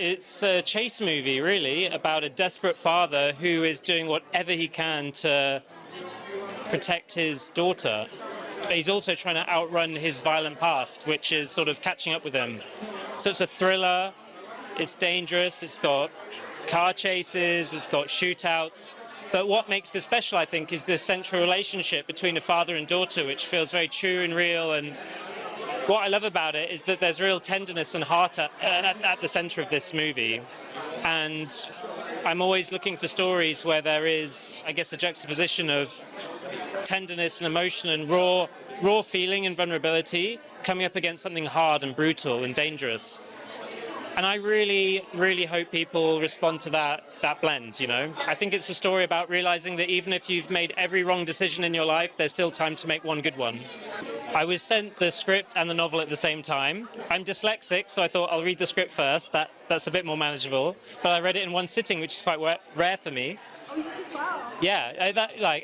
It's a chase movie, really, about a desperate father who is doing whatever he can to protect his daughter. He's also trying to outrun his violent past, which is sort of catching up with him. So it's a thriller, it's dangerous, it's got car chases, it's got shootouts. But what makes this special, I think, is this central relationship between a father and daughter, which feels very true and real. And what I love about it is that there's real tenderness and heart at the center of this movie. And I'm always looking for stories where there is, I guess, a juxtaposition of tenderness and emotion and raw feeling and vulnerability coming up against something hard and brutal and dangerous. And I really, really hope people respond to that blend, you know. I think it's a story about realizing that even if you've made every wrong decision in your life, there's still time to make one good one. I was sent the script and the novel at the same time. I'm dyslexic, so I thought I'll read the script first. That's a bit more manageable. But I read it in one sitting, which is quite rare for me. Oh, you did well. Yeah,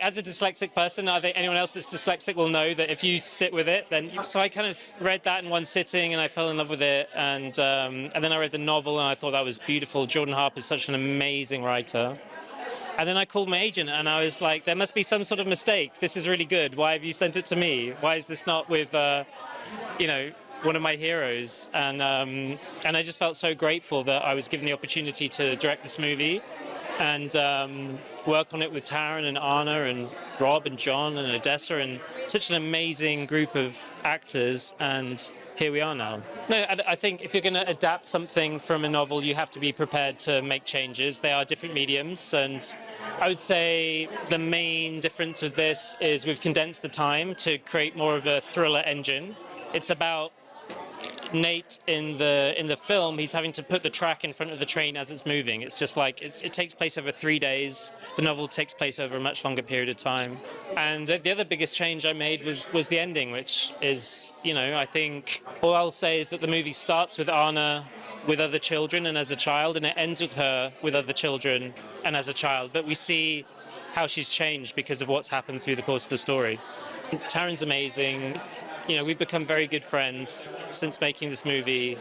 as a dyslexic person, I think anyone else that's dyslexic will know that if you sit with it, then... So I kind of read that in one sitting, and I fell in love with it. And then I read the novel, and I thought that was beautiful. Jordan Harper is such an amazing writer. And then I called my agent and I was like, there must be some sort of mistake. This is really good. Why have you sent it to me? Why is this not with, one of my heroes? And I just felt so grateful that I was given the opportunity to direct this movie and work on it with Taron and Anna and Rob and John and Odessa and such an amazing group of actors. And here we are now. No, I think if you're going to adapt something from a novel, you have to be prepared to make changes. They are different mediums, and I would say the main difference with this is we've condensed the time to create more of a thriller engine. It's about Nate in the film. He's having to put the track in front of the train as it's moving. It's just like it takes place over 3 days. The novel takes place over a much longer period of time. And the other biggest change I made was the ending, which is, I think all I'll say is that the movie starts with Anna with other children and as a child, and it ends with her with other children and as a child. But we see how she's changed because of what's happened through the course of the story. Taron's amazing. We've become very good friends since making this movie,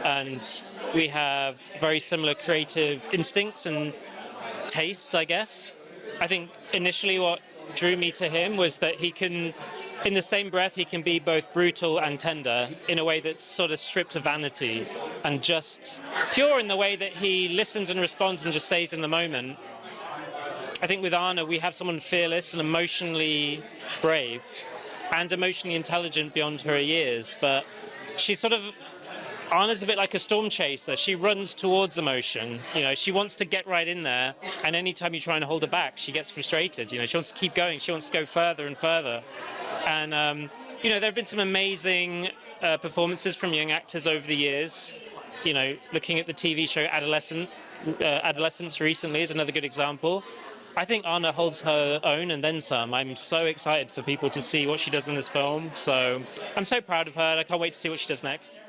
and we have very similar creative instincts and tastes, I guess. I think initially what drew me to him was that he can, in the same breath, he can be both brutal and tender in a way that's sort of stripped of vanity and just pure in the way that he listens and responds and just stays in the moment. I think with Anna, we have someone fearless and emotionally brave and emotionally intelligent beyond her years, but she's Anna's a bit like a storm chaser. She runs towards emotion. She wants to get right in there, and anytime you try and hold her back, she gets frustrated. She wants to keep going. She wants to go further and further. And, there have been some amazing performances from young actors over the years. Looking at the TV show Adolescence recently is another good example. I think Anna holds her own and then some. I'm so excited for people to see what she does in this film. So I'm so proud of her. I can't wait to see what she does next.